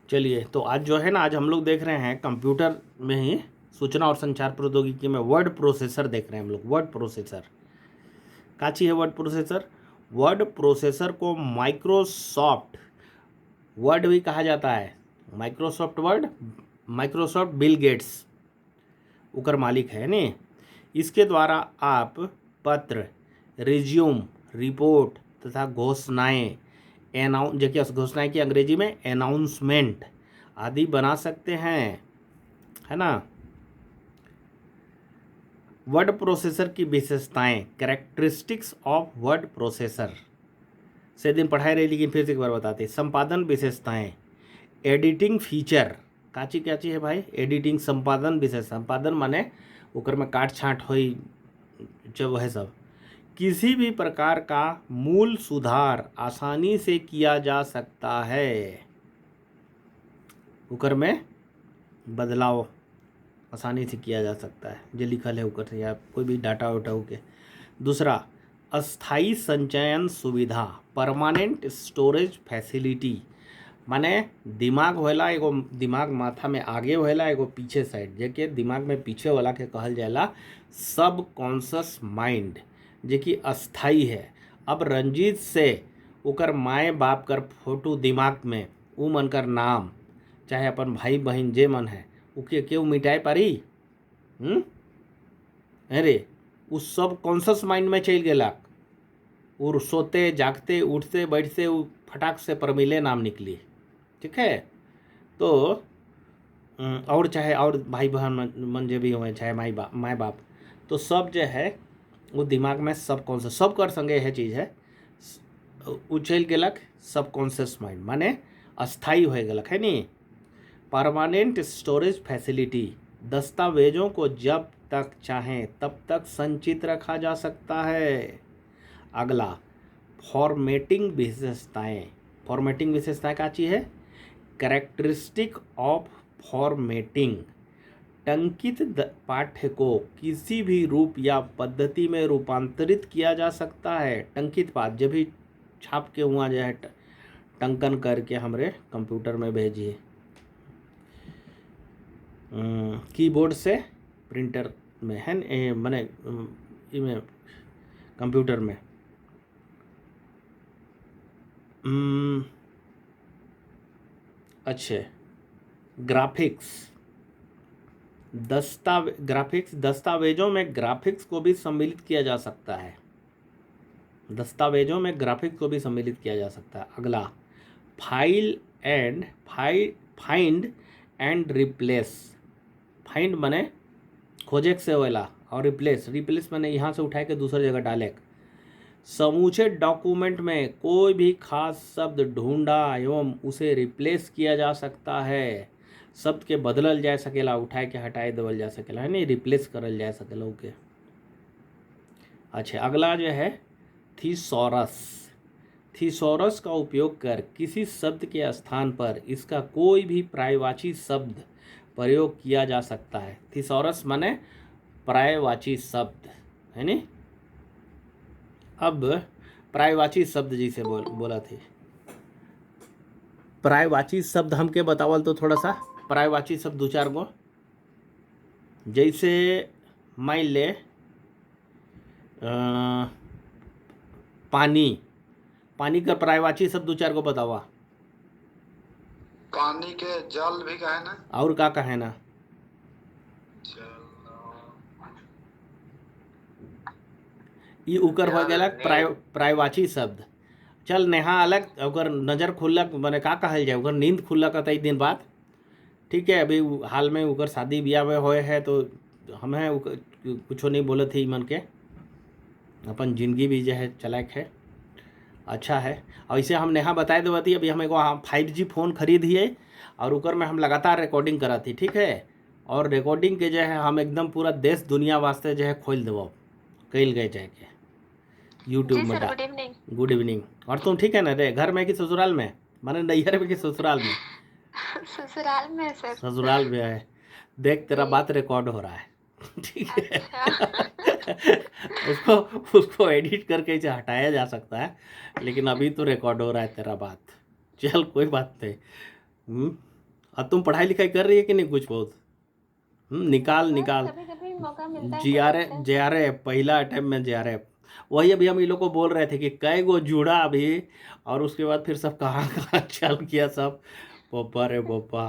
चलिए, तो आज जो है ना, आज हम लोग देख रहे हैं कंप्यूटर में ही सूचना और संचार प्रौद्योगिकी में वर्ड प्रोसेसर देख रहे हैं हम लोग। वर्ड प्रोसेसर का चीज़ है? वर्ड प्रोसेसर, वर्ड प्रोसेसर को माइक्रोसॉफ्ट वर्ड भी कहा जाता है। Microsoft word, Microsoft Bill Gates उकर मालिक है नी। इसके द्वारा आप पत्र, रिज्यूम, रिपोर्ट तथा घोषणाएं, जबकि घोषणाएं की अंग्रेजी में अनाउंसमेंट आदि बना सकते हैं, है ना। वर्ड प्रोसेसर की विशेषताएं, कैरेक्टरिस्टिक्स ऑफ वर्ड प्रोसेसर से दिन पढ़ाई रही, लेकिन फिर से एक बार बताते हैं। संपादन विशेषताएं, एडिटिंग फीचर, काची काची है भाई? एडिटिंग, संपादन विशेष, संपादन माने ओकर में काट छाँट होई जब है सब। किसी भी प्रकार का मूल सुधार आसानी से किया जा सकता है, ओकर में बदलाव आसानी से किया जा सकता है, जो लिखल है ओकर से, या कोई भी डाटा वाटा होके। दूसरा, अस्थाई संचयन सुविधा, परमानेंट स्टोरेज फैसिलिटी, माने दिमाग होला एगो, दिमाग माथा में आगे होला, एगो पीछे साइड, जेके दिमाग में पीछे वाला के कहल जाला सब कॉन्शस माइंड, जे कि अस्थाई है। अब रंजीत से ओकर माए बाप कर फोटो दिमाग में, उ मन कर नाम, चाहे अपन भाई बहन जे मन है, उके केहू मिटाए पारी? अरे उस सब कॉन्शस माइंड में चल गेला, और सोते जागते उठते बैठते उ फटाक से परमिले नाम निकली। ठीक है, तो और चाहे और भाई बहन मन जे भी हुए, चाहे माए बाप, तो सब जो है वो दिमाग में सब कॉन्शस, सब कर संगे यह चीज़ है, उछल गेलक सब कॉन्शियस माइंड, माने अस्थाई हो गलक है नी। परमानेंट स्टोरेज फैसिलिटी, दस्तावेजों को जब तक चाहें तब तक संचित रखा जा सकता है। अगला, फॉर्मेटिंग विशेषताएं, फॉर्मेटिंग विशेषताएं का चीज़ है? कैरेक्टरिस्टिक ऑफ फॉर्मेटिंग, टंकित पाठ्य को किसी भी रूप या पद्धति में रूपांतरित किया जा सकता है। टंकित पाठ जब भी छाप के हुआ जो है, टंकन करके हमरे कंप्यूटर में भेजिए, कीबोर्ड से प्रिंटर में है, माने इमें कंप्यूटर में। अच्छे, ग्राफिक्स, ग्राफिक्स, दस्तावेजों में ग्राफिक्स को भी सम्मिलित किया जा सकता है। दस्तावेजों में ग्राफिक्स को भी सम्मिलित किया जा सकता है। अगला, फाइंड एंड रिप्लेस, फाइंड माने खोजे से होला, और रिप्लेस माने यहाँ से उठा के दूसरी जगह डाले। समूचे डॉक्यूमेंट में कोई भी खास शब्द ढूंढा एवं उसे रिप्लेस किया जा सकता है। शब्द के बदलल जा सकेला, उठाए के हटाए देवल जा सकेला, है नहीं, रिप्लेस करल जा सकेला ओके। अच्छा, अगला जो है थीसॉरस, थीसॉरस का उपयोग कर किसी शब्द के स्थान पर इसका कोई भी पर्यायवाची शब्द प्रयोग किया जा सकता है। थीसॉरस माने पर्यायवाची शब्द, है नी। अब पर्यायवाची शब्द जिसे बोला थे, पर्यायवाची शब्द हमके बतावल तो थोड़ा सा पर्यायवाची शब्द दो चार गो, जैसे मान ले पानी, पानी का पर्यायवाची शब्द दो चार गो बतावा। पानी के जल भी कहे ना, और का कहे ना? ये उकर हो गया पर्यायवाची शब्द। चल नेहा अलग, अगर नज़र खुलक मैंने का कहल जाए, अगर नींद खुलक कई दिन बाद, ठीक है, अभी हाल में उकर शादी ब्याह में होए है, तो हमें कुछ नहीं बोले थे मन के, अपन जिंदगी भी जो है चलाक है, अच्छा है। और इसे हम नेहा बताए देवती, अभी हम एगो 5G फ़ोन खरीदिए, और उकर में हम लगातार रिकॉर्डिंग करा थी, ठीक है, और रिकॉर्डिंग के जो है हम एकदम पूरा देश दुनिया वास्ते जो है खोल देव कल गए जाके यूट्यूब में। Good evening. Good evening. और तुम ठीक है ना रे? घर में कि ससुराल में? माने नैहर में कि ससुराल में? ससुराल में सर। ससुराल में है। देख तेरा बात रिकॉर्ड हो रहा है, ठीक है। उसको उसको एडिट करके इसे हटाया जा सकता है, लेकिन अभी तो रिकॉर्ड हो रहा है तेरा बात। चल कोई बात नहीं। हाँ, तुम पढ़ाई लिखाई कर रही है कि नहीं कुछ बहुत? निकाल बस निकाल। कभी कभी मौका मिलता है जी तो आर करते एफ हैं। जे आर एफ पहला अटेम्प्ट में जे आर एफ। वही अभी हम इन लोग को बोल रहे थे कि कई गो जुड़ा अभी, और उसके बाद फिर सब कहाँ कहाँ चल गया सब। पप्पा रे पप्पा,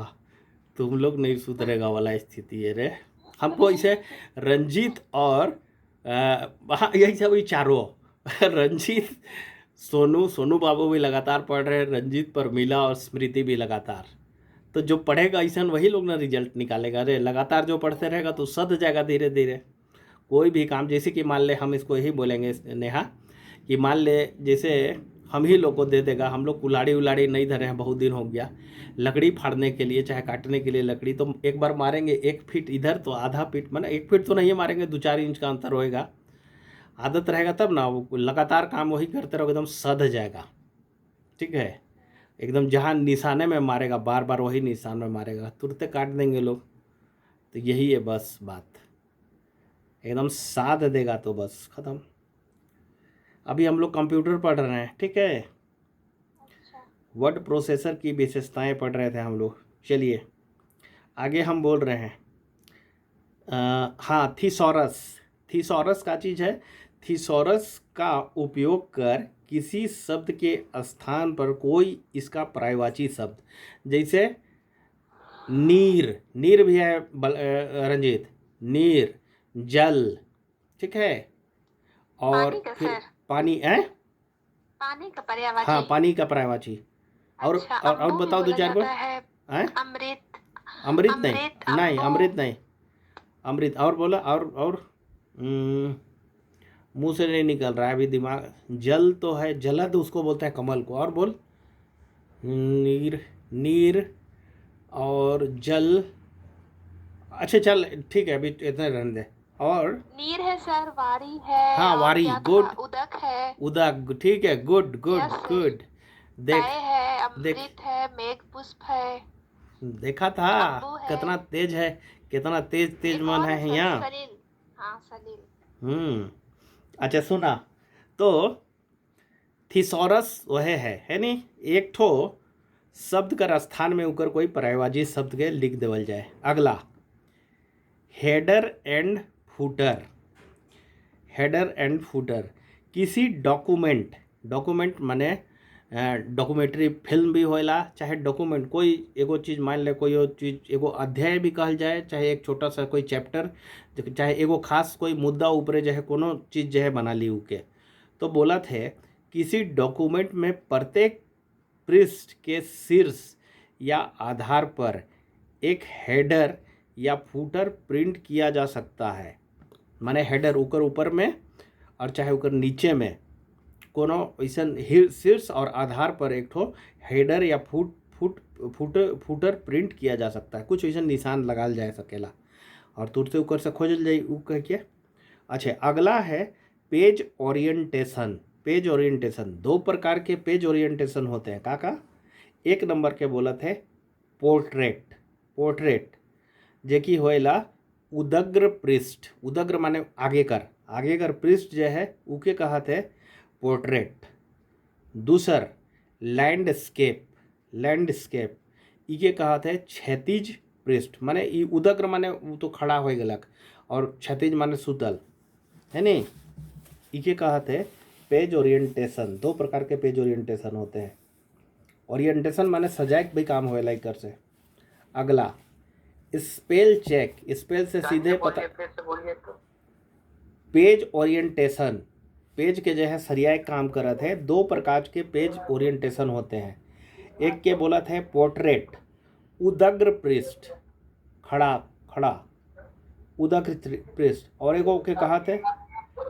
तुम लोग नहीं सुधरेगा वाला स्थिति है रे। हमको इसे रंजीत और हाँ यही सब ये चारों रंजीत, सोनू सोनू बाबू भी लगातार पढ़ रहे हैं, रंजीत परमिला और स्मृति भी लगातार। तो जो पढ़ेगा ऐसा वही लोग ना रिजल्ट निकालेगा रे। लगातार जो पढ़ते रहेगा तो सध जाएगा धीरे धीरे कोई भी काम। जैसे कि मान ले हम इसको यही बोलेंगे नेहा, कि मान ले जैसे हम ही लोग को दे देगा, हम लोग कुल्हाड़ी उलाड़ी नहीं धरे हैं बहुत दिन हो गया, लकड़ी फाड़ने के लिए चाहे काटने के लिए लकड़ी, तो एक बार मारेंगे 1 फीट इधर तो आधा फीट, मतलब 1 फीट तो नहीं मारेंगे, 2-4 इंच का अंतर होएगा। आदत रहेगा तब ना, वो लगातार काम वही करते रहोगे एकदम सध जाएगा। ठीक है, एकदम जहाँ निशाने में मारेगा बार बार वही निशान में मारेगा, तुरंत काट देंगे लोग। तो यही है बस बात, एकदम साध देगा तो बस ख़त्म। अभी हम लोग कंप्यूटर पढ़ रहे हैं, ठीक है, अच्छा। वर्ड प्रोसेसर की विशेषताएं पढ़ रहे थे हम लोग। चलिए आगे हम बोल रहे हैं। हाँ, थीसॉरस। थीसॉरस का चीज़ है, थीसॉरस का उपयोग कर किसी शब्द के स्थान पर कोई इसका पर्यायवाची शब्द, जैसे नीर, नीर भी है रंजीत, नीर, जल, ठीक है, पानी और का फिर सर। पानी है। पानी का हाँ, पर्यायवाची। पानी का पर्यायवाची। अच्छा, और अम्बू भी बताओ दो बोला चार जाता बार। है। हैं? अमृत। अमृत नहीं, अमृत, नहीं अम्बू। अमृत नहीं, अमृत और बोला और मुंह से नहीं निकल रहा है अभी दिमाग। जल तो है, जलद उसको बोलते हैं कमल को। और बोल, नीर, नीर और जल। अच्छा चल ठीक है, अभी इतना रहने दे। और नीर है सर, वारी है, हाँ, और वारी, क्या था, गुड, उदक है। उदक, ठीक है, good good yes sir. Good. देख, तय है, देख, अमृत है, मेघ पुष्प है। देखा था अम्बू है। कितना तेज है, कितना तेज तेज एक मन और है है सर, यहाँ। सलील। हाँ, सलील। अच्छा सुना, तो थिसॉरस वह है नहीं, एक ठो शब्द कर स्थान में ऊपर कोई पर्यायवाची शब्द के लिख देवल जाए। अगला, header and footer. Header and footer किसी डॉक्यूमेंट, डॉक्यूमेंट माने डॉक्यूमेंट्री फिल्म भी होला, चाहे डॉक्यूमेंट कोई एगो चीज़, मान ले कोई चीज़ एगो अध्याय भी कहल जाए, चाहे एक छोटा सा कोई चैप्टर, चाहे एगो खास कोई मुद्दा ऊपरे जो है कोनो चीज़ जो है बना ली उके। तो बोला थे किसी डॉक्यूमेंट में प्रत्येक पृष्ठ के शीर्ष या आधार पर एक हेडर या फुटर प्रिंट किया जा सकता है। माने हेडर ऊपर ऊपर में और चाहे ऊपर नीचे में कोनो ऐसा शीर्ष और आधार पर एक ठो हेडर या फुटर प्रिंट किया जा सकता है, कुछ ऐसा निशान लगाल जा सकेला और तुरंत ऊपर से खोजल जाए ऊ कह के। अच्छा, अगला है पेज ओरिएंटेशन। पेज ओरिएंटेशन, 2 प्रकार के पेज ओरिएंटेशन होते हैं काका। एक नंबर के बोलत है पोर्ट्रेट। पोर्ट्रेट जे कि होएला उदग्र पृष्ठ, उदग्र माने आगे कर पृष्ठ जो है उके कहत है पोर्ट्रेट। दूसर लैंडस्केप, लैंडस्केप इके कहत है क्षैतिज पृष्ठ, माने ई उदग्र माने वो तो खड़ा हो गलक, और क्षैतिज माने सुतल है नहीं, इके कहत है पेज ओरिएंटेशन। 2 प्रकार के पेज ओरिएंटेशन होते हैं। ओरिएंटेशन माने सजाए भी काम होएला इकर से। अगला स्पेल चेक, स्पेल से सीधे पता, फिर से बोलिए तो। पेज ओरिएंटेशन, पेज के जो है सरियाए काम करत है। 2 प्रकार के पेज ओरिएंटेशन होते हैं। एक के बोलत है पोर्ट्रेट, उदग्र पृष्ठ, खड़ा खड़ा उदग्र पृष्ठ, और एगो के कहत है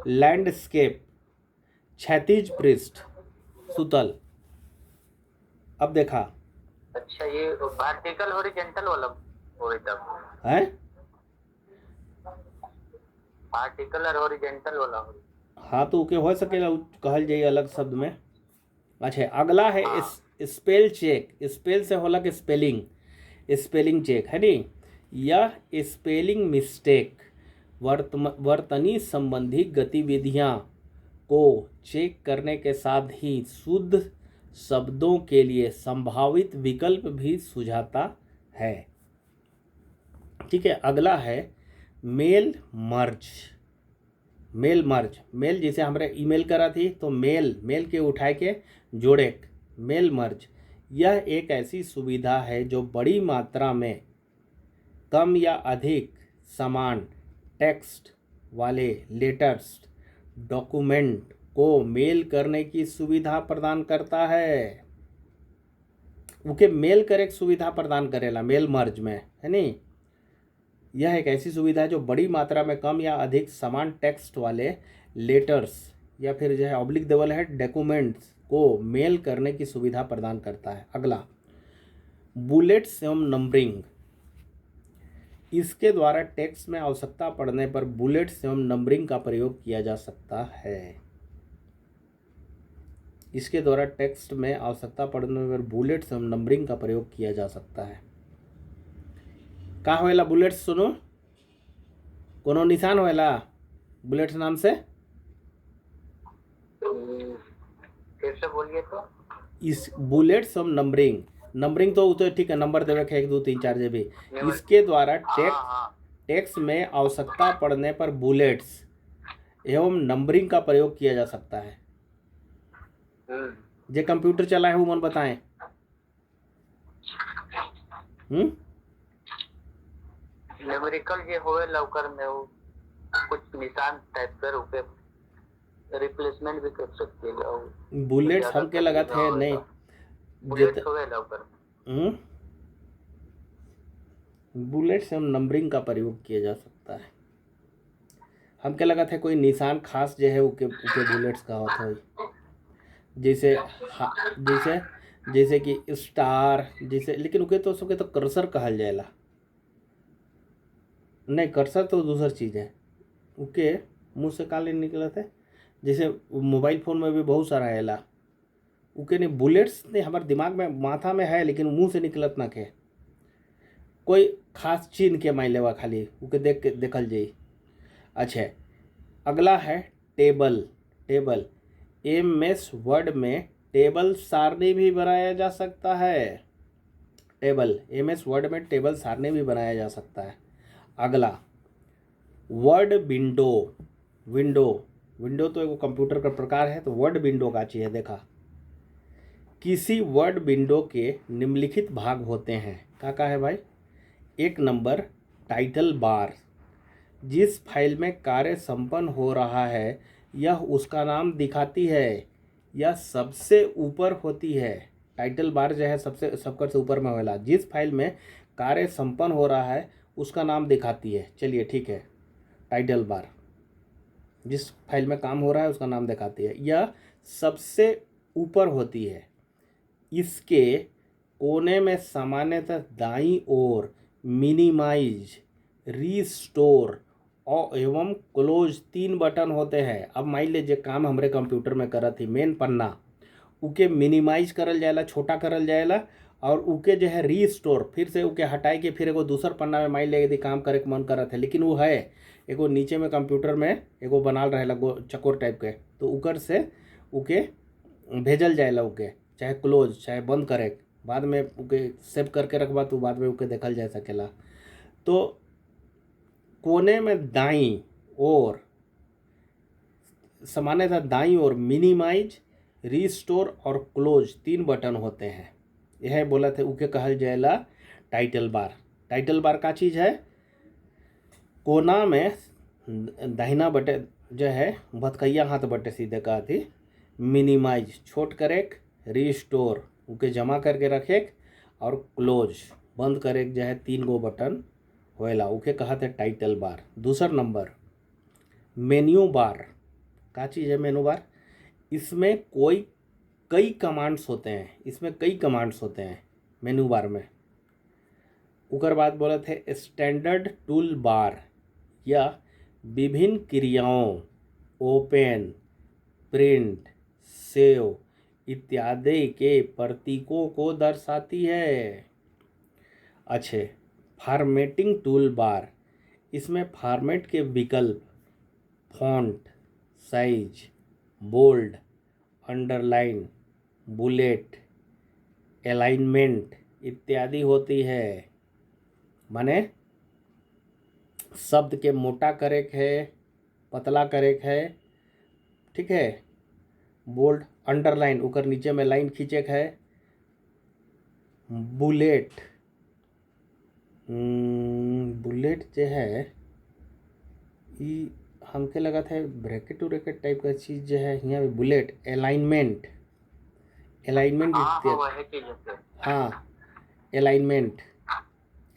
लैंडस्केप, क्षैतिज पृष्ठ, सुतल। अब देखा अच्छा, ये वर्टिकल हॉरिजॉन्टल वाला हो तब है, वर्टिकल और हॉरिजॉन्टल वाला हो। हाँ तो के हो सकेला कहल जाइए अलग शब्द में। अच्छा, अगला है हाँ। Spell check. स्पेल से होला कि स्पेलिंग, स्पेलिंग चेक है नी। यह स्पेलिंग मिस्टेक वर्तनी संबंधी गतिविधियां को चेक करने के साथ ही शुद्ध शब्दों के लिए संभावित विकल्प भी सुझाता है। ठीक है, अगला है mail merge. Mail merge, mail जिसे हमने ईमेल करा थी तो मेल के उठा के जोड़े, मेल मर्ज। यह एक ऐसी सुविधा है जो बड़ी मात्रा में कम या अधिक समान टेक्स्ट वाले लेटर्स, डॉक्यूमेंट को मेल करने की सुविधा प्रदान करता है। उके मेल करे की सुविधा प्रदान करेला मेल मर्ज में, है नहीं। यह एक ऐसी सुविधा है जो बड़ी मात्रा में कम या अधिक समान टेक्स्ट वाले लेटर्स या फिर जो है ऑब्लिक देवल है डॉक्यूमेंट्स को मेल करने की सुविधा प्रदान करता है। अगला बुलेट्स एवं नंबरिंग। इसके द्वारा टेक्स्ट में आवश्यकता पड़ने पर बुलेट्स एवं नंबरिंग का प्रयोग किया जा सकता है। इसके द्वारा टेक्स्ट में आवश्यकता पड़ने पर बुलेट्स एवं नंबरिंग का प्रयोग किया जा सकता है। का होएला बुलेट्स? सुनो, कोनो निशान होएला बुलेट्स नाम से? फिर से बोलिए तो। इस बुलेट्स एवं नंबरिंग, नंबरिंग तो ठीक है, नंबर देवे के 1 2 3 4 जे भी। इसके द्वारा टेक्स्ट में आवश्यकता पड़ने पर बुलेट्स एवं नंबरिंग का प्रयोग किया जा सकता है। जे कंप्यूटर चला है वो मन बताएं। न्यूमेरिकल जे होवे लवकर में वो कुछ निशान टाइप कर उके रिप्लेसमेंट भी कर सकते हैं। बुलेट्स हमके लगत है नहीं, बुलेट्स होवे लवकर। बुलेट्स एवं नंबरिंग का प्रयोग किया जा सकता है। हमके लगत है कोई निशान खास जो है उके बुलेट्स का होता है, जैसे जैसे जैसे कि स्टार जैसे, लेकिन उके तो सबके तो कर्सर कहल जाएला। नहीं, कर्सर तो दूसर चीज़ है। उके मुँह से काले निकलत है, जैसे मोबाइल फ़ोन में भी बहुत सारा आएला। उके नहीं, बुलेट्स नहीं हमारे दिमाग में माथा में है लेकिन मुंह से निकलत ना के। कोई खास चिन्ह के माई लेवा, खाली उके देख के देखल जाई। अच्छा, अगला है टेबल। टेबल MS वर्ड में टेबल सारणी भी बनाया जा सकता है। टेबल MS वर्ड में टेबल सारणी भी बनाया जा सकता है। अगला वर्ड विंडो। विंडो तो एक कंप्यूटर का प्रकार है, तो वर्ड विंडो का चीज़ है। देखा, किसी वर्ड विंडो के निम्नलिखित भाग होते हैं। क्या है भाई? 1 नंबर टाइटल बार। जिस फाइल में कार्य संपन्न हो रहा है यह उसका नाम दिखाती है। यह सबसे ऊपर होती है। टाइटल बार जो है सबसे ऊपर में होला। जिस फाइल में कार्य संपन्न हो रहा है उसका नाम दिखाती है। चलिए ठीक है, टाइटल बार जिस फाइल में काम हो रहा है उसका नाम दिखाती है। यह सबसे ऊपर होती है। इसके कोने में सामान्यतः दाईं ओर मिनिमाइज, रीस्टोर और एवं क्लोज 3 बटन होते हैं। अब मान लीजिए काम हमरे कंप्यूटर में करत थी, मेन पन्ना उके मिनिमाइज करल जाएला, छोटा करल जाएला, और उके जो है रीस्टोर फिर से उके हटाए के फिर एगो दूसर पन्ना में मान लीजिए यदि काम करे के मन करत है, लेकिन वो है एगो नीचे में कंप्यूटर में एगो बनाल रहेला चकोर टाइप के, तो उकर से उके भेजल जाएला। उके चाहे क्लोज चाहे बंद करे, बाद में उके सेव करके रखबा तो बाद में उके देखल जा सकेला। तो कोने में दाईं ओर सामान्यतः दाईं ओर मिनिमाइज, रीस्टोर और क्लोज 3 बटन होते हैं। यह बोला थे उके कहल जाएला टाइटल बार। टाइटल बार का चीज़ है? कोना में दाहिना बटे जो है भतकैया हाथ बटे सीधे का थी मिनिमाइज छोट करेक, रीस्टोर उके जमा करके रखेक, और क्लोज बंद करेक जो है 3 गो बटन होएला, उके कहते टाइटल बार। दूसर नंबर मेन्यू बार। का चीज़ है मेनू बार? इसमें कई कमांड्स होते हैं। इसमें कई कमांड्स होते हैं मेनू बार में। उकर बाद बोले थे स्टैंडर्ड टूल बार। यह विभिन्न क्रियाओं ओपन, प्रिंट, सेव इत्यादि के प्रतीकों को दर्शाती है। अच्छे, फॉर्मेटिंग टूल बार। इसमें फॉर्मेट के विकल्प font, size, bold, underline, bullet, alignment इत्यादि होती है। माने शब्द के मोटा करेक है, पतला करेक है, ठीक है। बोल्ड, अंडरलाइन, ओकर नीचे में लाइन खींचे है। बुलेट, बुलेट जो है ई हमके लगा था ब्रैकेट उरेकेट टाइप का चीज़ जो है यहाँ पे बुलेट। अलाइनमेंट, अलाइनमेंट हाँ वह है कि जैसे हाँ अलाइनमेंट,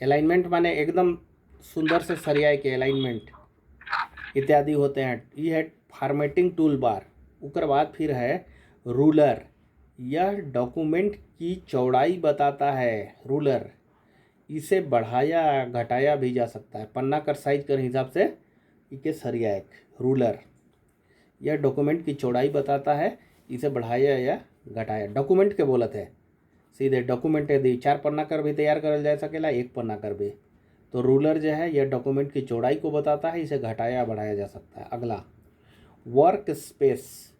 अलाइनमेंट माने एकदम सुंदर से सरियाए के अलाइनमेंट इत्यादि होते हैं। ये है फॉर्मेटिंग टूल बार। उसके बाद फिर है रूलर, यह डॉक्यूमेंट की चौड़ाई बताता है। रूलर, इसे बढ़ाया घटाया भी जा सकता है, पन्ना कर साइज कर हिसाब से इके सरिया एक रूलर। यह डॉक्यूमेंट की चौड़ाई बताता है, इसे बढ़ाया या घटाया। डॉक्यूमेंट के बोलत है सीधे, डॉक्यूमेंट यदि 4 पन्ना कर भी तैयार करल जा सकेला, 1 पन्ना कर भी, तो रूलर जो है यह डॉक्यूमेंट की चौड़ाई को बताता है, इसे घटाया बढ़ाया जा सकता है। अगला वर्क स्पेस,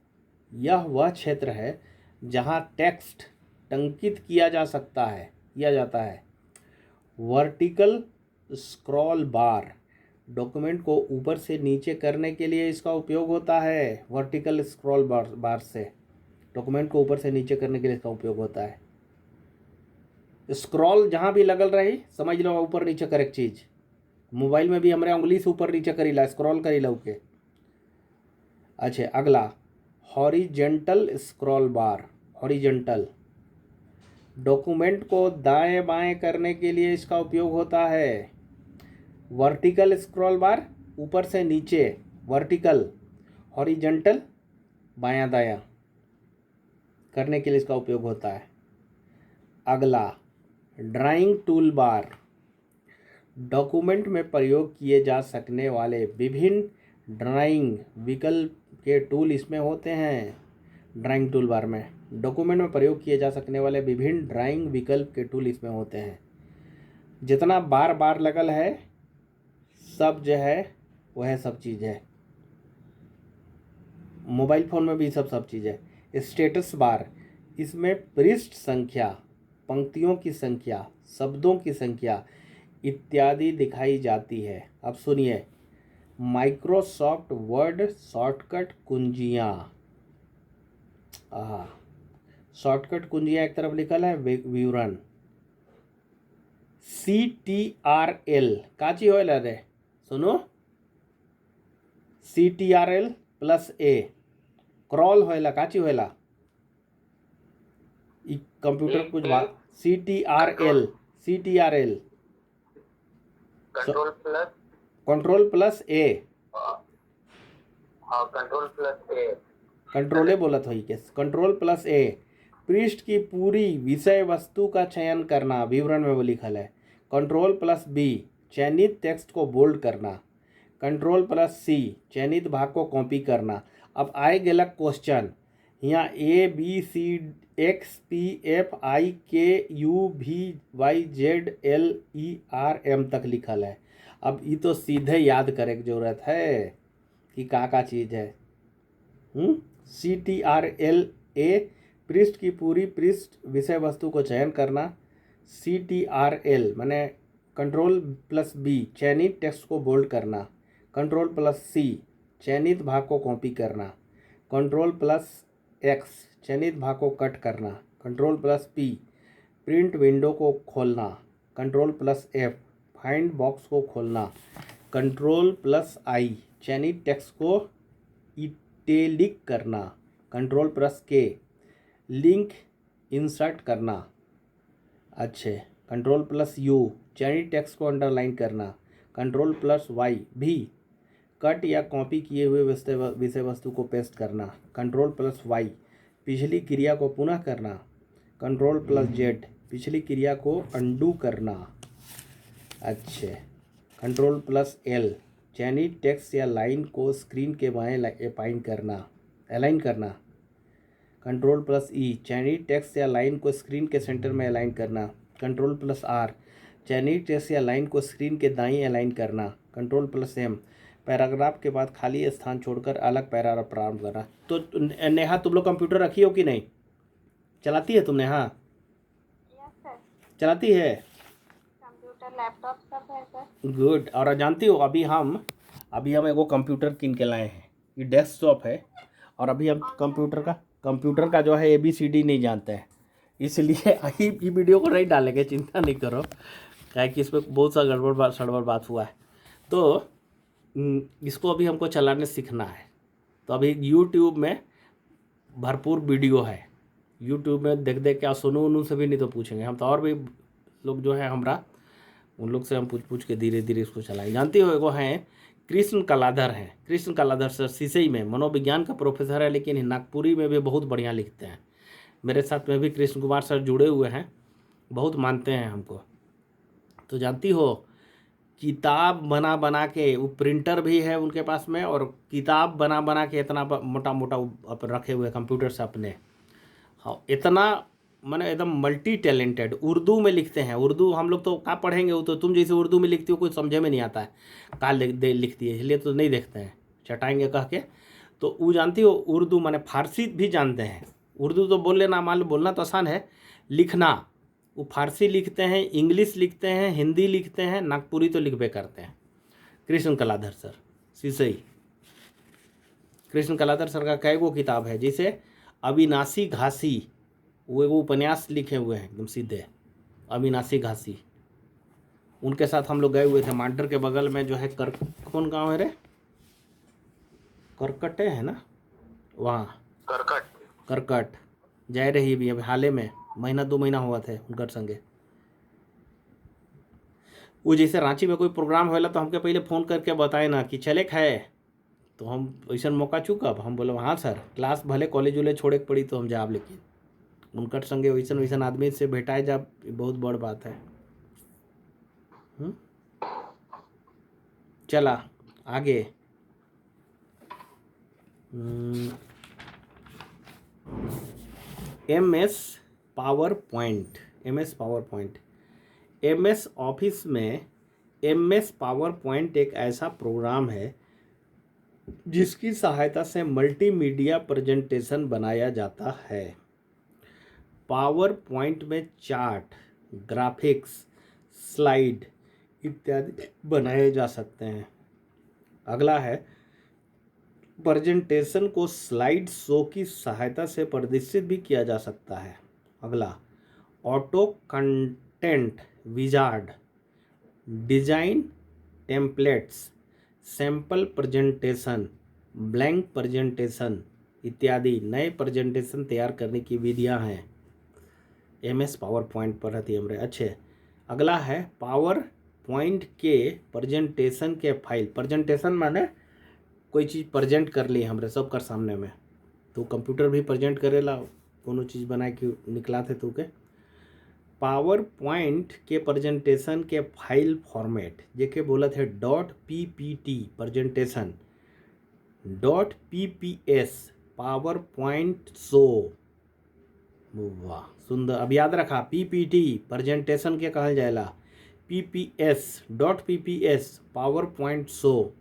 यह वह क्षेत्र है जहाँ टेक्स्ट टंकित किया जा सकता है, किया जाता है। वर्टिकल स्क्रॉल बार, डॉक्यूमेंट को ऊपर से नीचे करने के लिए इसका उपयोग होता है। वर्टिकल स्क्रॉल बार से डॉक्यूमेंट को ऊपर से नीचे करने के लिए इसका उपयोग होता है। स्क्रॉल जहाँ भी लगल रही समझ लो ऊपर नीचे करे चीज़। मोबाइल में भी हमारे उंगली से ऊपर नीचे करीला, स्क्रॉल करीला ओके। अच्छा अगला हॉरिजेंटल स्क्रॉल बार, हॉरिजेंटल, डॉक्यूमेंट को दाएं बाएं करने के लिए इसका उपयोग होता है। वर्टिकल स्क्रॉल बार ऊपर से नीचे वर्टिकल, हॉरिजेंटल बायां दायां करने के लिए इसका उपयोग होता है। अगला ड्राइंग टूल बार, डॉक्यूमेंट में प्रयोग किए जा सकने वाले विभिन्न ड्राइंग विकल्प के टूल इसमें होते हैं। ड्राइंग टूल बार में डॉक्यूमेंट में प्रयोग किए जा सकने वाले विभिन्न ड्राइंग विकल्प के टूल इसमें होते हैं। जितना बार बार लगल है सब जो है वह सब चीज़ है। मोबाइल फ़ोन में भी सब चीज़ है। स्टेटस बार, इसमें पृष्ठ संख्या, पंक्तियों की संख्या, शब्दों की संख्या इत्यादि दिखाई जाती है। अब सुनिए, माइक्रोसॉफ्ट वर्ड शॉर्टकट कुंजियाँ, शॉर्टकट कुंजियाँ एक तरफ लिखल है विवरण। CTRL का चीज होएला रे, सुनो, CTRL प्लस A क्रॉल होएला, का चीज होएला ई कंप्यूटर कुछ बात। CTRL कंट्रोल प्लस A, हाँ कंट्रोल प्लस ए, कंट्रोले बोलत हो के, कंट्रोल प्लस A, पृष्ठ की पूरी विषय वस्तु का चयन करना, विवरण में वो लिखल है। कंट्रोल प्लस B, चयनित टेक्स्ट को बोल्ड करना। कंट्रोल प्लस C, चयनित भाग को कॉपी करना। अब आए गेला क्वेश्चन, यहाँ ABCDFIKUVYZLERM तक लिखल है। अब ये तो सीधे याद करे की जरूरत है कि का चीज़ है। CTRL-A, पृष्ठ की पूरी पृष्ठ विषय वस्तु को चयन करना। CTRL माने कंट्रोल प्लस B, चयनित टेक्स्ट को बोल्ड करना। कंट्रोल प्लस C, चयनित भाग को कॉपी करना। कंट्रोल प्लस X, चयनित भाग को कट करना। Control plus P, print window को खोलना। Control plus F, find box को खोलना। कंट्रोल प्लस I, चयनित टेक्स्ट को इटैलिक करना। Control plus K, link insert करना। अच्छे, कंट्रोल प्लस U, चयनित टेक्स्ट को अंडरलाइन करना। कंट्रोल प्लस Y भी, कट या कॉपी किए हुए विषय वस्तु को पेस्ट करना। कंट्रोल प्लस Y, पिछली क्रिया को पुनः करना। कंट्रोल प्लस Z, पिछली क्रिया को अंडू करना। अच्छे, कंट्रोल प्लस L, चयनित टेक्स्ट या लाइन को स्क्रीन के बाएं अलाइन करना। कंट्रोल प्लस E, चयनित टेक्स्ट या लाइन को स्क्रीन के सेंटर में अलाइन करना। कंट्रोल प्लस R, चयनित टेक्स्ट या लाइन को स्क्रीन के दाईं अलाइन करना। कंट्रोल प्लस M, पैराग्राफ के बाद खाली स्थान छोड़कर अलग पैराग्राफ प्रारंभ करना। तो नेहा, तुम लोग कंप्यूटर रखी हो कि नहीं? चलाती है तुमने? हाँ यस सर, चलाती है। कंप्यूटर लैपटॉप सब है सर। गुड। और जानती हो अभी हम एगो कंप्यूटर किन के लाए हैं। ये डेस्कटॉप है और अभी हम कंप्यूटर का जो है ABCD नहीं जानते हैं, इसलिए ये वीडियो को नहीं डालेंगे, चिंता नहीं करो, क्या कि इसमें बहुत सा सड़बड़ बात हुआ है। तो इसको अभी हमको चलाने सीखना है। तो अभी यूट्यूब में भरपूर वीडियो है, यूट्यूब में देख देख के सोनू उनू से भी नहीं तो पूछेंगे हम, तो और भी लोग जो है हमरा उन लोग से हम पूछ के धीरे धीरे इसको चलाएं। जानती हो एगो हैं कृष्ण कलाधर हैं, कृष्ण कलाधर सर सिसई में मनोविज्ञान का प्रोफेसर है, लेकिन नागपुरी में भी बहुत बढ़िया लिखते हैं। मेरे साथ में भी कृष्ण कुमार सर जुड़े हुए हैं, बहुत मानते हैं हमको। तो जानती हो किताब बना बना के, वो प्रिंटर भी है उनके पास में, और किताब बना बना के इतना मोटा मोटा रखे हुए कंप्यूटर से अपने, हाँ इतना मैंने एकदम मल्टी टैलेंटेड। उर्दू में लिखते हैं, उर्दू हम लोग तो क्या पढ़ेंगे, वो तो तुम जैसे उर्दू में लिखती हो कुछ समझे में नहीं आता है क्या लिखती है, इसलिए तो नहीं देखते हैं, चटाएंगे कह के। तो वो जानती हो उर्दू माने फारसी भी जानते हैं। उर्दू तो बोल लेना, मान लो बोलना तो आसान है, लिखना वो फारसी लिखते हैं, इंग्लिश लिखते हैं, हिंदी लिखते हैं, नागपुरी तो लिखबे करते हैं। कृष्ण कलाधर सर सिसई, कृष्ण कलाधर सर का कई गो किताब है, जैसे अविनाशी घासी, वो एगो उपन्यास लिखे हुए हैं एकदम सीधे, अविनाशी घासी। उनके साथ हम लोग गए हुए थे मांडर के बगल में जो है कौन गांव है रे, करकटे है ना, वहाँ करकट जाए रही भी अभी हाले में, महीना 2 महीना हुआ थे उनकर संगे। वो जैसे रांची में कोई प्रोग्राम होला तो हमके पहले फ़ोन करके बताए ना कि चले खाए, तो हम ऐसा मौका चुकब, हम बोले हाँ सर, क्लास भले कॉलेज उलेज छोड़े के पड़ी तो हम जाब, लेकिन उनकर संगे वैसन वैसन आदमी से भेटाए जाब बहुत बड़ बात है। चला आगे। MS power point, MS office में MS पावर पॉइंट एक ऐसा प्रोग्राम है जिसकी सहायता से मल्टीमीडिया प्रेजेंटेशन बनाया जाता है। पावर पॉइंट में चार्ट, ग्राफिक्स, स्लाइड इत्यादि बनाए जा सकते हैं। अगला है प्रेजेंटेशन को स्लाइड शो की सहायता से प्रदर्शित भी किया जा सकता है। अगला auto content wizard, design templates, sample presentation, blank presentation इत्यादि नए प्रेजेंटेशन तैयार करने की विधियां हैं। MS पावर पॉइंट पर रहती हमरे अच्छे। अगला है पावर पॉइंट के प्रेजेंटेशन के फाइल, प्रेजेंटेशन माने कोई चीज़ प्रेजेंट कर ली हमरे सब कर सामने में, तो कंप्यूटर भी प्रेजेंट करेला, कोनो चीज़ बनाए के निकला थे तो के पावर पॉइंट के प्रेजेंटेशन के फाइल फॉर्मेट जेके बोला थे .ppt presentation, .pps power point show. वाह सुंदर, अब याद रखा PPT प्रेजेंटेशन के कहल जाएला, .pps power point show,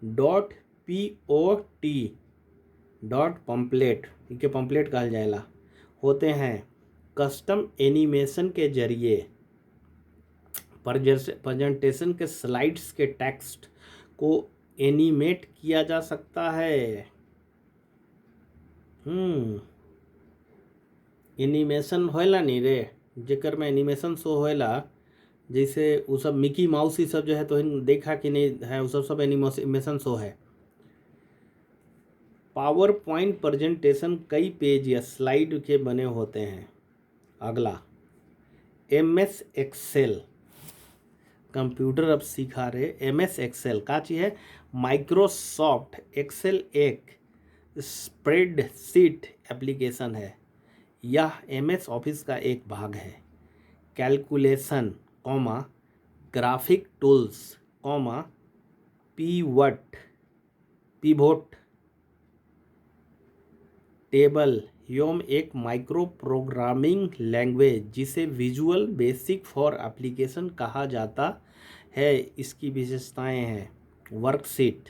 .pot pamphlet इनके पम्पलेट कहल जाएला, होते हैं कस्टम एनिमेशन के जरिए प्रेजेंटेशन के स्लाइड्स के टेक्स्ट को एनिमेट किया जा सकता है। एनिमेशन होएला नहीं रे, जेकर में एनिमेशन शो होएला, जैसे वो सब मिकी माउस ही सब जो है तो देखा कि नहीं है, वो सब एनिमेशन शो है। पावर पॉइंट प्रेजेंटेशन कई पेज या स्लाइड के बने होते हैं। अगला MS एक्सेल, कंप्यूटर अब सिखा रहे MS एक्सेल का चीज़ है, माइक्रोसॉफ्ट एक्सेल एक स्प्रेडशीट एप्लीकेशन है। यह MS ऑफिस का एक भाग है। Calculation comma graphic tools comma pivot table एवं एक माइक्रो प्रोग्रामिंग लैंग्वेज जिसे विजुअल बेसिक फॉर एप्लीकेशन कहा जाता है। इसकी विशेषताएं हैं वर्कशीट,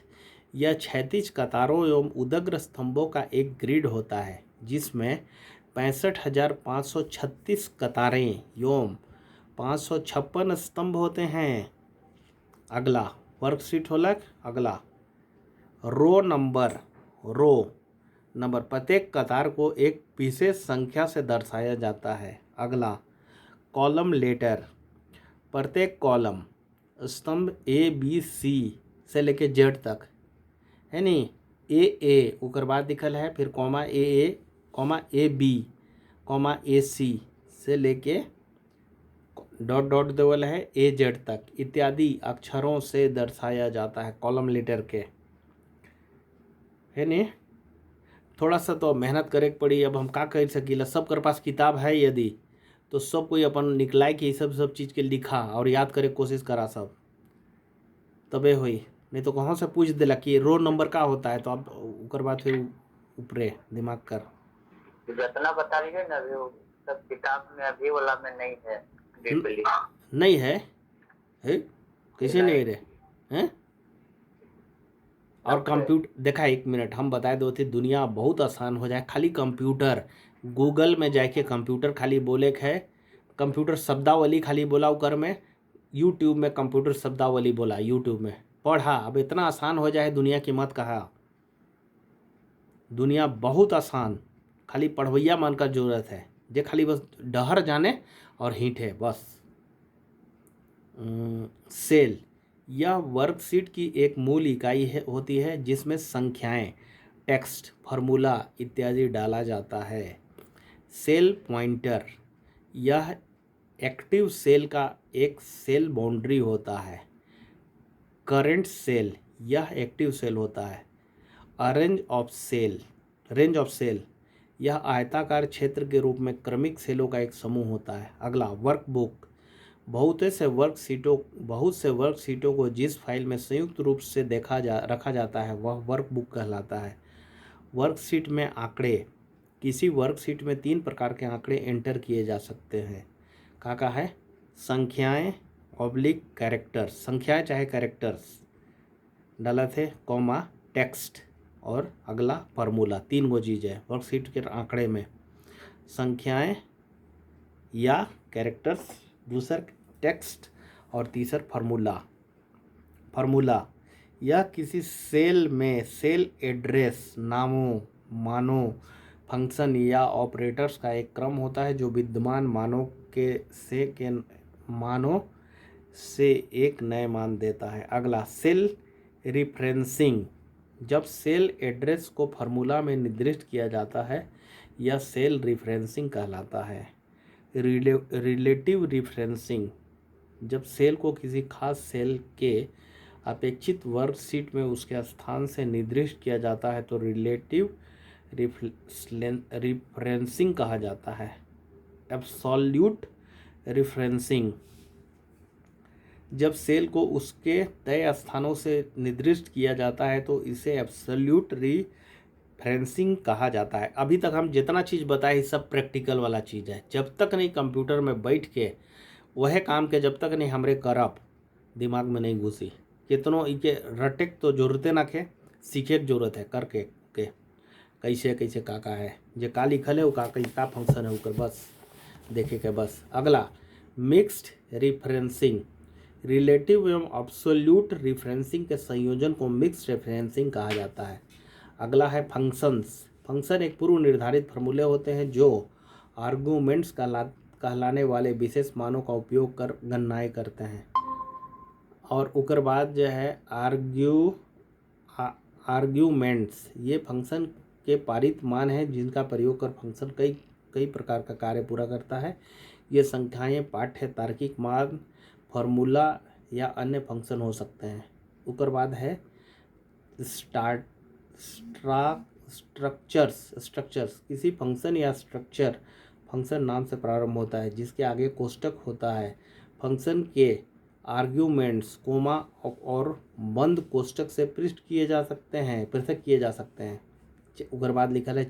यह क्षैतिज कतारों एवं उदग्र स्तंभों का एक ग्रिड होता है जिसमें 65,536 कतारें एवं 556 स्तंभ होते हैं। अगला वर्कशीट होलक। अगला रो नंबर प्रत्येक कतार को एक विशेष संख्या से दर्शाया जाता है। अगला कॉलम लेटर, प्रत्येक कॉलम स्तंभ ए बी सी से लेके जेड तक है नी, ए ओकर बाद लिखल है, फिर comma A comma A B comma A C से लेके डॉट डॉट देवल है ए जेड तक इत्यादि अक्षरों से दर्शाया जाता है कॉलम लेटर के, है नी। थोड़ा सा तो मेहनत करे के पड़ी। अब हम का कर सकीला, सब कर पास किताब है यदि तो सब कोई अपन निकलाए कि सब चीज़ के लिखा और याद करे कोशिश करा सब, तबे हुई। नहीं तो कहाँ से पूछ देला कि रो नंबर का होता है, तो अब उकर बाद फिर ऊपरे दिमाग कर। जितना बता रही है ना अभी वो सब किताब में अभी वाला में नहीं है डीपली। नहीं है कैसे नहीं रे हैं? और कंप्यूटर देखा, एक मिनट हम बताए दो थे, दुनिया बहुत आसान हो जाए। खाली कंप्यूटर गूगल में जाके कंप्यूटर खाली बोले के है, कंप्यूटर शब्दावली खाली बोला कर में, यूट्यूब में कंप्यूटर शब्दावली बोला, यूट्यूब में पढ़ा। अब इतना आसान हो जाए दुनिया की मत कहा, दुनिया बहुत आसान। खाली पढ़वैया मन का जरूरत है, जे खाली बस डहर जाने और हिट है बस। सेल, यह वर्कशीट की एक मूल इकाई होती है जिसमें संख्याएं, टेक्स्ट, फार्मूला इत्यादि डाला जाता है। सेल पॉइंटर, यह एक्टिव सेल का एक सेल बाउंड्री होता है। करंट सेल, यह एक्टिव सेल होता है। रेंज ऑफ सेल, यह आयताकार क्षेत्र के रूप में क्रमिक सेलों का एक समूह होता है। अगला वर्कबुक, बहुत से वर्कशीटों को जिस फाइल में संयुक्त रूप से रखा जाता है वह वर्कबुक कहलाता है। वर्कशीट में आंकड़े, किसी वर्कशीट में 3 प्रकार के आंकड़े एंटर किए जा सकते हैं। का है संख्याएं ऑब्लिक कैरेक्टर्स, संख्याएं चाहे कैरेक्टर्स डाला थे, कॉमा टेक्स्ट और अगला फार्मूला। 3 गो चीज़ है वर्कशीट के आंकड़े में, संख्याएं या कैरेक्टर्स, दूसर टेक्स्ट और तीसर फार्मूला। यह किसी सेल में सेल एड्रेस, नामों, मानों, फंक्शन या ऑपरेटर्स का एक क्रम होता है जो विद्यमान मानों से एक नए मान देता है। अगला सेल रिफरेंसिंग, जब सेल एड्रेस को फार्मूला में निर्दिष्ट किया जाता है यह सेल रिफरेंसिंग कहलाता है। रिलेटिव रिफरेंसिंग, जब सेल को किसी खास सेल के अपेक्षित वर्कशीट में उसके स्थान से निर्दिष्ट किया जाता है तो रिलेटिव रिफरेंसिंग कहा जाता है। एब्सोल्यूट रिफरेंसिंग, जब सेल को उसके तय स्थानों से निर्दिष्ट किया जाता है तो इसे एब्सोल्यूट रिफरेंसिंग कहा जाता है। अभी तक हम जितना चीज़ बताए सब प्रैक्टिकल वाला चीज़ है। जब तक नहीं कंप्यूटर में बैठ के वह काम के जब तक नहीं हमरे करब दिमाग में नहीं घुसी, कितनों इके रटेक तो जरूरते ना खे, सीखे की जरूरत है करके के कैसे कैसे का है, जे का लिखल है वो का फंक्शन है ओकर बस देखे के बस। अगला मिक्स्ड रिफरेंसिंग, रिलेटिव एवं एब्सोल्यूट रिफरेंसिंग के संयोजन को मिक्स्ड रिफरेंसिंग कहा जाता है। अगला है फंक्शंस। फंक्शन एक पूर्व निर्धारित फार्मूले होते हैं जो आर्गूमेंट्स कहलाने वाले विशेष मानों का उपयोग कर गणनाएं करते हैं। और उकर बाद जो है आर्ग्यूमेंट्स, ये फंक्शन के पारित मान हैं जिनका प्रयोग कर फंक्शन कई प्रकार का कार्य पूरा करता है। ये संख्याएं, पाठ्य, तार्किक मान, फार्मूला या अन्य फंक्शन हो सकते हैं। उकर बाद है स्ट्रक्चर्स, किसी फंक्शन या स्ट्रक्चर फंक्शन नाम से प्रारंभ होता है जिसके आगे कोष्टक होता है। फंक्शन के आर्ग्यूमेंट्स कोमा और बंद कोष्टक से पृथक किए जा सकते हैं। उकर बाद लिखा है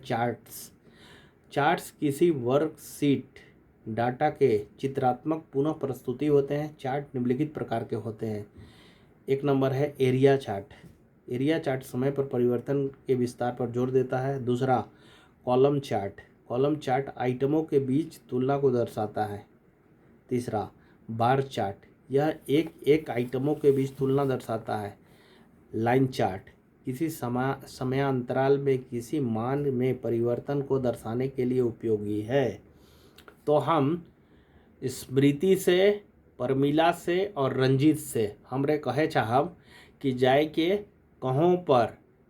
चार्ट्स किसी वर्कशीट डाटा के चित्रात्मक पुनः प्रस्तुति होते हैं। चार्ट निम्नलिखित प्रकार के होते हैं। एक नंबर है एरिया चार्ट समय पर परिवर्तन के विस्तार पर जोर देता है। दूसरा कॉलम चार्ट आइटमों के बीच तुलना को दर्शाता है। तीसरा बार चार्ट यह एक एक आइटमों के बीच तुलना दर्शाता है। लाइन चार्ट किसी समयांतराल में किसी मान में परिवर्तन को दर्शाने के लिए उपयोगी है। तो हम स्मृति से, परमिला से और रंजीत से हमरे कहे चाहब कि जाए के कहों पर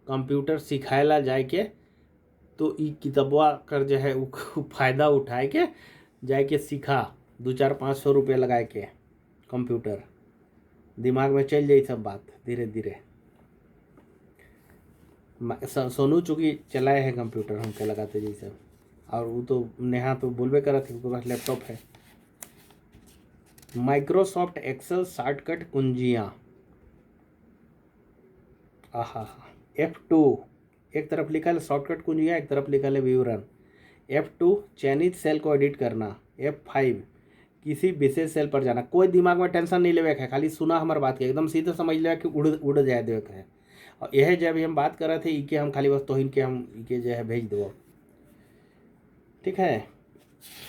कंप्यूटर सिखाएला जाए के, तो ई किताबवा कर जो है उ फायदा उठाए के जाए के सीखा। 200-500 रुपये लगाए के कंप्यूटर दिमाग में चल जाई सब बात धीरे धीरे। सोनू चूँकि चलाए हैं कंप्यूटर हमके लगाते जैसे, और वो तो नेहा तो बोलबे करा थी उनके पास लैपटॉप है। माइक्रोसॉफ्ट एक्सेल शॉर्टकट कुंजियाँ, आहा, F2 एक तरफ लिखा है शॉर्टकट कुंजियाँ, एक तरफ लिखा है विवरण। F2 चयनित सेल को एडिट करना। F5 किसी विशेष सेल पर जाना। कोई दिमाग में टेंशन नहीं लेवे है, खाली सुना हमारे बात के एकदम सीधे समझ ले कि उड़ जाए देवे है। और यह जब हम बात कर रहे थे इके हम खाली बस तोहिन के हम इके जो है भेज दो, ठीक है।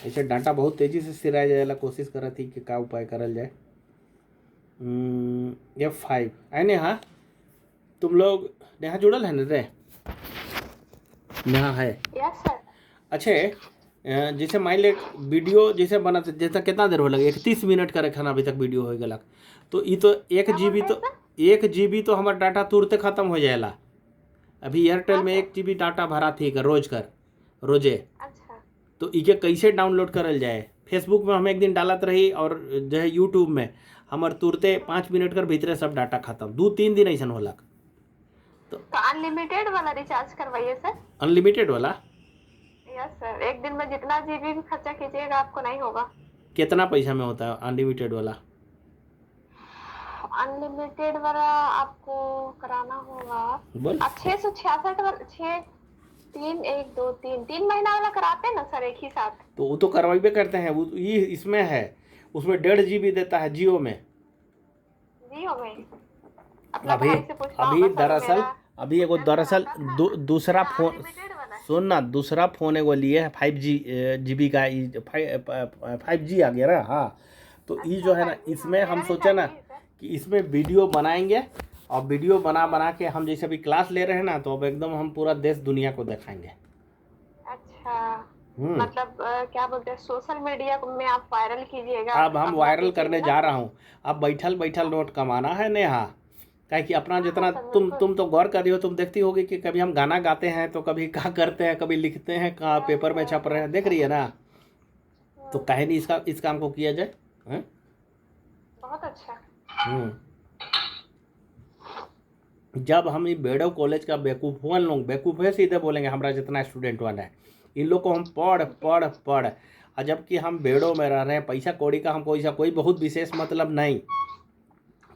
ऐसे डाटा बहुत तेज़ी से सिराया जाए कोशिश कर रही थी कि क्या उपाय करल जाए। F5 है नेहा, तुम लोग नेहा जुड़ल है न रे? नेहा है। Yes sir. अच्छा, जैसे मान ले वीडियो जैसे बना जैसा कितना देर हो लगे, 31 मिनट का रखा अभी तक वीडियो हो गया, तो ये तो 1 GB तो हमारा डाटा तुरंत ख़त्म हो जाएगा। अभी एयरटेल में 1 GB डाटा भरा थी रोजे। अच्छा। तो इके कैसे डाउनलोड करल जाए? फेसबुक में हम एक दिन डालत रही और जो है यूट्यूब में हमार तुरंते 5 मिनट कर भीतरे सब डाटा खत्म। 2-3 दिन ऐसा होला। तो अनलिमिटेड वाला रिचार्ज करवाइए सर। अनलिमिटेड वाला? यस सर, एक दिन में जितना जीबी भी खर्चा कीजिएगा आपको नहीं होगा। कितना पैसा में होता है अनलिमिटेड वाला? अनलिमिटेड वाला आपको कराना होगा बोल। आप 666 वाला 3 महीना वाला कराते हैं ना सर एक ही साथ? तो वो तो करवाइबे करते हैं, वो ये इसमें है, उसमें 1.5 GB देता है जियो में। अपना अभी भाई से पूछना अभी होगा सर, दरअसल मेरा अभी एगो दरअसल दूसरा फोन अनलिमिटेड वाला है। सुन ना, दूसरा फोन एगो लिए है 5G GB का 5G आ गया ना। हाँ, तो ये जो है ना, इसमें हम सोचे ना कि इसमें वीडियो बनाएंगे और वीडियो बना के हम जैसे अभी क्लास ले रहे हैं ना, तो अब एकदम हम पूरा देश दुनिया को दिखाएंगे। अच्छा, मतलब क्या बोलते हैं, सोशल मीडिया में आप वायरल कीजिएगा। अब हम वायरल करने जा रहा हूँ। अब बैठल नोट कमाना है नेहा, क्या कि अपना जितना तुम तो गौर कर रही हो, तुम देखती होगी कि कभी हम गाना गाते हैं तो कभी क्या करते हैं, कभी लिखते हैं, कहाँ पेपर में छप रहे हैं, देख रही है ना। तो काहे नहीं इस काम को किया जाए? बहुत अच्छा। जब हम ये बेड़ो कॉलेज का बेवकूफ़ लोग बेवकूफ़ है, सीधे बोलेंगे हमारा जितना स्टूडेंट वन है, इन लोग को हम पढ़ और जबकि हम बेड़ो में रह रहे हैं, पैसा कौड़ी का हमको ऐसा कोई बहुत विशेष मतलब नहीं,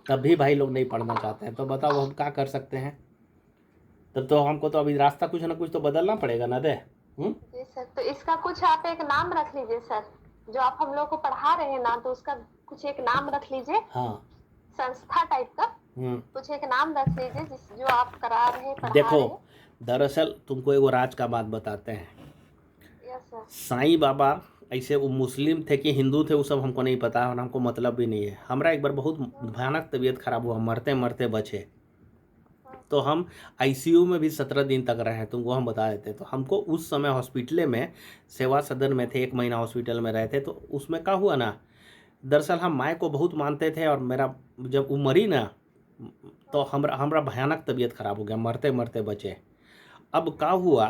तब भी भाई लोग नहीं पढ़ना चाहते हैं। तो बताओ हम क्या कर सकते हैं? तब तो हमको तो अभी रास्ता कुछ ना कुछ तो बदलना पड़ेगा ना दे। जी सर, तो इसका कुछ आप एक नाम रख लीजिए सर, जो आप हम लोग को पढ़ा रहे हैं ना, तो उसका कुछ एक नाम रख लीजिए। हाँ, संस्था टाइप का कुछ एक नाम रख लीजिए जो आप करा रहे हैं, पढ़ा देखो रहे हैं। दरअसल तुमको एगो राज का बात बताते हैं। Yes sir. साईं बाबा ऐसे वो मुस्लिम थे कि हिंदू थे, वो सब हमको नहीं पता और हमको मतलब भी नहीं है। हमारा एक बार बहुत भयानक तबीयत खराब हुआ, मरते बचे, तो हम ICU में भी 17 दिन तक रहे, तुमको हम बता देते। तो हमको उस समय हॉस्पिटल में सेवा सदन में थे, 1 महीना हॉस्पिटल में रहे थे। तो उसमें क्या हुआ ना, दरअसल हम माँ को बहुत मानते थे, और मेरा जब वो मरी ना, तो हमरा भयानक तबीयत खराब हो गया, मरते बचे। अब क्या हुआ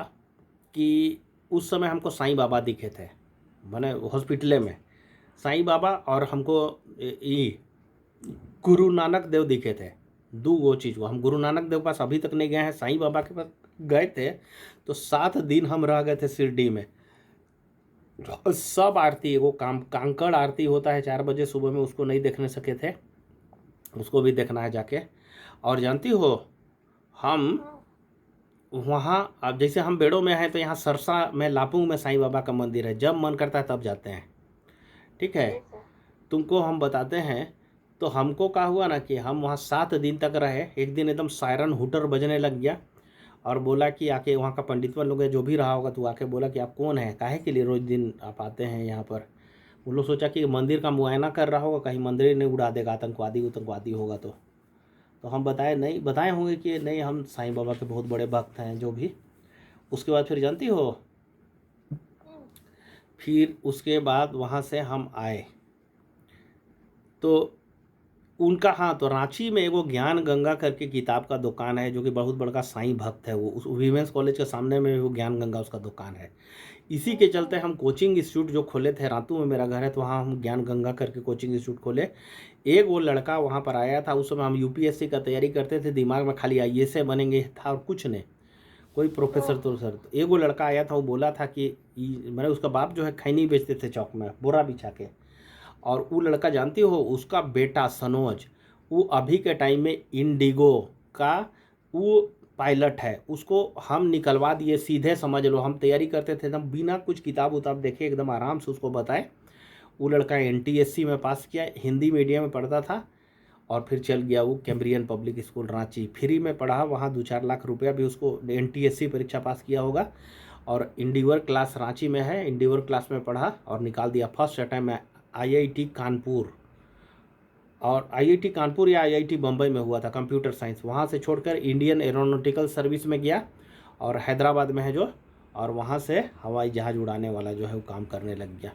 कि उस समय हमको साईं बाबा दिखे थे, मैंने हॉस्पिटल में साईं बाबा, और हमको ये गुरु नानक देव दिखे थे। 2 चीज़ हुआ, हम गुरु नानक देव पास अभी तक नहीं गए हैं, साईं बाबा के पास गए थे। तो 7 दिन हम रह गए थे शिरडी में। सब आरती, वो कांकड़ आरती होता है 4 बजे सुबह में, उसको नहीं देखने सके थे, उसको भी देखना है जाके। और जानती हो, हम वहाँ, अब जैसे हम बेड़ो में हैं तो यहाँ सरसा में लापुंग में साईं बाबा का मंदिर है, जब मन करता है तब जाते हैं, ठीक है। तुमको हम बताते हैं। तो हमको क्या हुआ ना कि हम वहाँ 7 दिन तक रहे। एक दिन एकदम सायरन हुटर बजने लग गया, और बोला कि आके वहाँ का पंडितवन लोग जो भी रहा होगा, तो आके बोला कि आप कौन है, काहे के लिए रोज दिन आप आते हैं यहाँ पर? उन लोग सोचा कि मंदिर का मुआयना कर रहा होगा, कहीं मंदिर नहीं उड़ा देगा, आतंकवादी होगा। तो हम बताए होंगे कि नहीं, हम साईं बाबा के बहुत बड़े भक्त हैं, जो भी। उसके बाद फिर जानती हो, फिर उसके बाद वहाँ से हम आए तो उनका, हाँ, तो रांची में एगो ज्ञान गंगा करके किताब का दुकान है, जो कि बहुत बड़का साईं भक्त है वो। उस वीमेंस कॉलेज के सामने में वो ज्ञान गंगा उसका दुकान है। इसी के चलते हम कोचिंग इंस्टीट्यूट जो खोले थे, रातू में मेरा घर है, तो वहाँ हम ज्ञान गंगा करके कोचिंग इंस्टीट्यूट खोले। एक वो लड़का वहाँ पर आया था, उस समय हम यूपीएससी का तैयारी करते थे, दिमाग में खाली आईएएस बनेंगे था और कुछ नहीं, कोई प्रोफेसर तो सर। तो एक वो लड़का आया था, वो बोला था कि मैंने, उसका बाप जो है खैनी बेचते थे चौक में बोरा बिछा के। और वो लड़का जानती हो, उसका बेटा सनोज, वो अभी के टाइम में इंडिगो का वो पायलट है। उसको हम निकलवा दिए सीधे, समझ लो। हम तैयारी करते थे एकदम बिना कुछ किताब उताब देखे, एकदम आराम से उसको बताए। वो लड़का एनटीएससी में पास किया, हिंदी मीडियम में पढ़ता था, और फिर चल गया वो Cambrian public school Ranchi, free में पढ़ा वहाँ। 2-4 लाख रुपया भी उसको, एनटीएससी परीक्षा पास किया होगा। और इंडिवर क्लास रांची में है, इंडिवर क्लास में पढ़ा और निकाल दिया फर्स्ट अटैम्प्ट में आईआईटी कानपुर। और आईआईटी कानपुर या आईआईटी बम्बई में हुआ था कंप्यूटर साइंस। वहाँ से छोड़कर इंडियन एरोनॉटिकल सर्विस में गया, और हैदराबाद में है जो, और वहाँ से हवाई जहाज़ उड़ाने वाला जो है वो काम करने लग गया,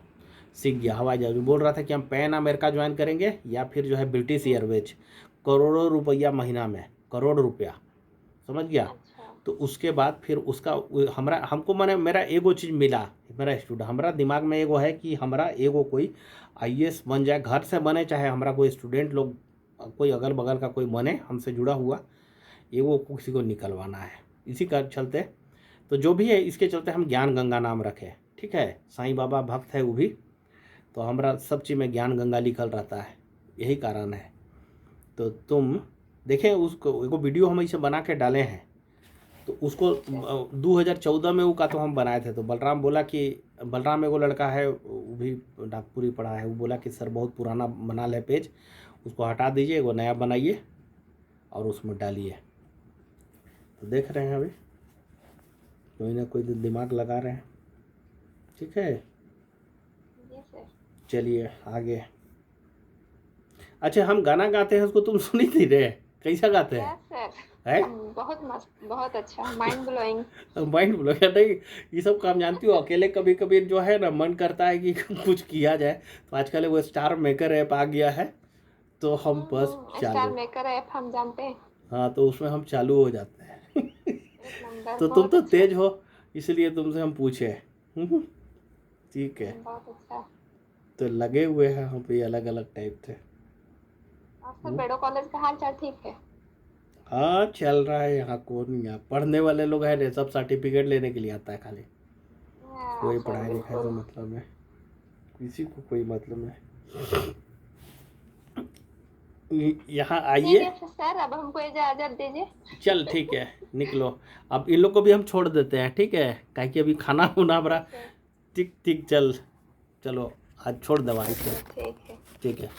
सीख गया हवाई जहाज़। बोल रहा था कि हम पैन अमेरिका ज्वाइन करेंगे या फिर जो है ब्रिटिश एयरवेज। करोड़ों रुपया महीना में, करोड़ रुपया, समझ गया। तो उसके बाद फिर उसका हमको मैंने, मेरा एगो चीज़ मिला, मेरा स्टूडेंट, हमारा दिमाग में एगो है कि हमारा एगो कोई आईएएस बन जाए, घर से बने चाहे हमारा कोई स्टूडेंट लोग, कोई अगल बगल का कोई बने हमसे जुड़ा हुआ, एगो किसी को निकलवाना है। इसी का चलते, तो जो भी है इसके चलते हम ज्ञान गंगा नाम रखे, ठीक है। साईं बाबा भक्त है वो भी, तो हमारा सब चीज़ में ज्ञान गंगा लिखल रहता है, यही कारण है। तो तुम देखें उसको, एगो वीडियो हम इसे बना के डाले हैं, तो उसको 2014 में वो का तो हम बनाए थे। तो बलराम बोला कि, बलराम एगो लड़का है, वो भी नागपुरी पढ़ा है, वो बोला कि सर बहुत पुराना बना ले पेज, उसको हटा दीजिए, एगो नया बनाइए और उसमें डालिए। तो देख रहे हैं अभी कोई ना कोई दिमाग लगा रहे हैं, ठीक है। चलिए आगे। अच्छा, हम गाना गाते हैं, उसको तुम सुनी थी रे, कैसा गाते हैं? है बहुत मस्त, बहुत अच्छा, माइंड ब्लोइंग। माइंड ब्लोइंग नहीं, ये सब काम जानती हो, अकेले कभी कभी जो है ना मन करता है कि कुछ किया जाए। तो आजकल वो स्टार मेकर ऐप आ गया है, तो हम बस स्टार चालू, मेकर ऐप हम जानते हैं। हाँ, तो उसमें हम चालू हो जाते हैं। एक नंबर, तो तुम बहुत तो अच्छा, तेज हो, इसलिए तुमसे हम पूछे। ठीक है, बहुत अच्छा। तो लगे हुए हैं हम पे अलग अलग टाइप से। और सर बेड़ो कॉलेज का हाल चाल ठीक है? हाँ, चल रहा है यहाँ। कौन यहाँ पढ़ने वाले लोग हैं, सब सर्टिफिकेट लेने के लिए आता है खाली। कोई सर पढ़ाई लिखाई से बिल्कुल। मतलब है, किसी को कोई मतलब नहीं। यहाँ ठीक आइए। है फिर सर, अब हमको इजाजत दीजिए। चल ठीक है, निकलो। अब इन लोग को भी हम छोड़ देते हैं, ठीक है, काहे कि अभी खाना होना हमारा। ठीक ठीक, चलो आज छोड़ दवा इसे। ठीक है। ठीक है।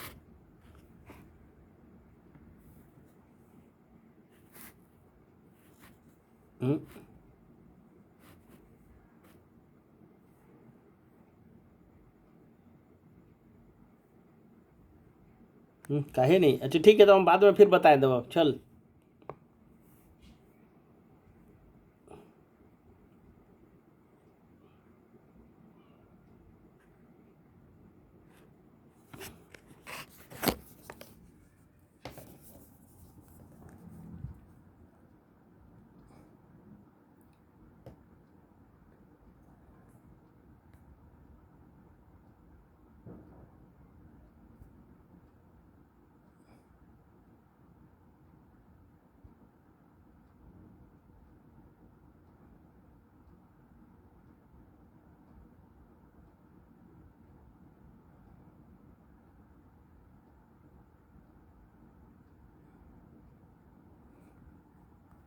काहे नहीं, अच्छा ठीक है, तो हम बाद में फिर बताए दो, चल।